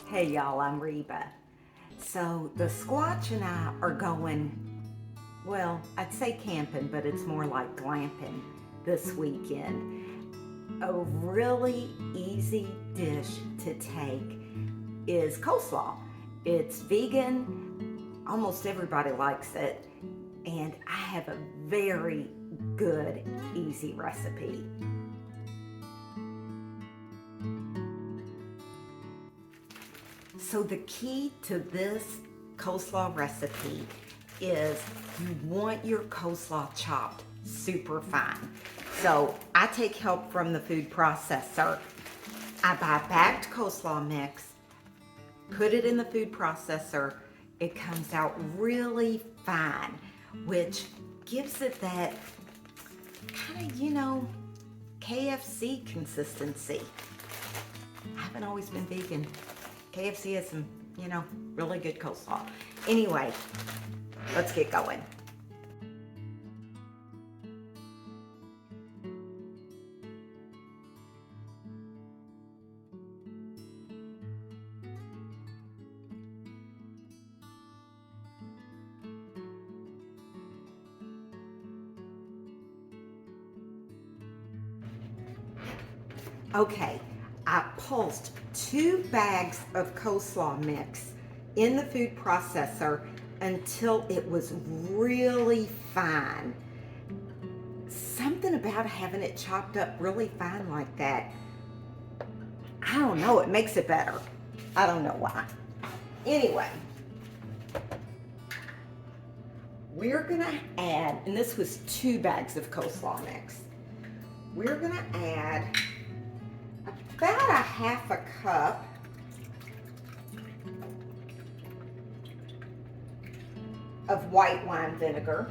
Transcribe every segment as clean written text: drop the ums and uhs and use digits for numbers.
Hey y'all, I'm Reba. So the Squatch and I are going, well, I'd say camping, but it's more like glamping this weekend. A really easy dish to take is coleslaw. It's vegan, almost everybody likes it, and I have a very good, easy recipe. So the key to this coleslaw recipe is you want your coleslaw chopped super fine. So I take help from the food processor. I buy bagged coleslaw mix, put it in the food processor. It comes out really fine, which gives it that kind of, KFC consistency. I haven't always been vegan. KFC has some, really good coleslaw. Anyway, let's get going. Okay, I pulsed 2 bags of coleslaw mix in the food processor until it was really fine. Something about having it chopped up really fine like that, I don't know, it makes it better. I don't know why. Anyway, we're gonna add, and this was 2 bags of coleslaw mix. We're gonna add about a half a cup of white wine vinegar,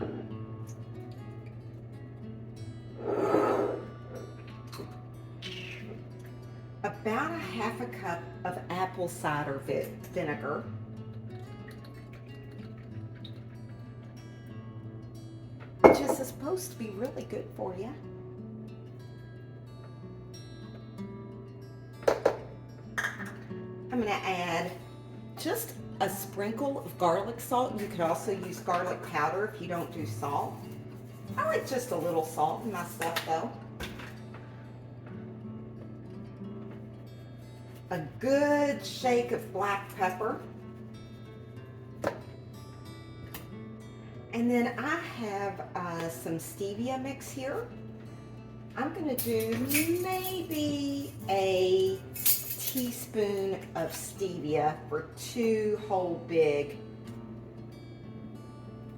about a half a cup of apple cider vinegar, which is supposed to be really good for you. I'm going to add just a sprinkle of garlic salt. You could also use garlic powder if you don't do salt. I like just a little salt in my stuff though. A good shake of black pepper. And then I have some stevia mix here. I'm going to do maybe a teaspoon of stevia for 2 whole big,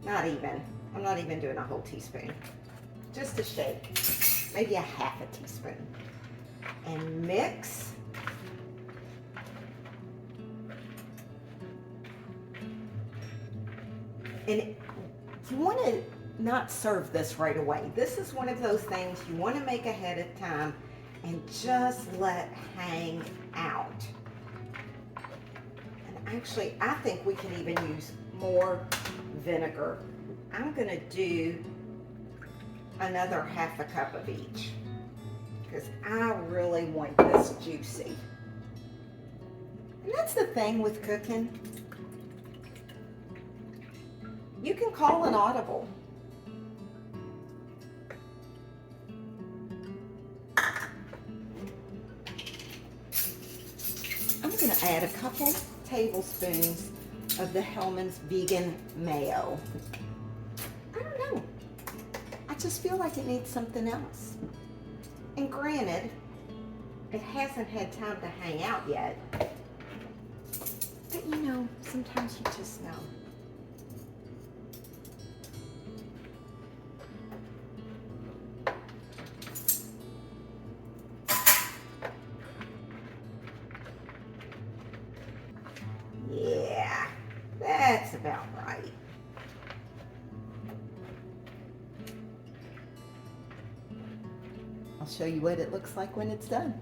I'm not even doing a whole teaspoon, just a shake, maybe a half a teaspoon, and mix. And you want to not serve this right away. This is one of those things you want to make ahead of time and just let hang out. And actually, I think we can even use more vinegar. I'm going to do another half a cup of each because I really want this juicy. And that's the thing with cooking. You can call an audible. I'm going to add a couple tablespoons of the Hellmann's vegan mayo. I don't know. I just feel like it needs something else. And granted, it hasn't had time to hang out yet. But sometimes you just know. Yeah, that's about right. I'll show you what it looks like when it's done.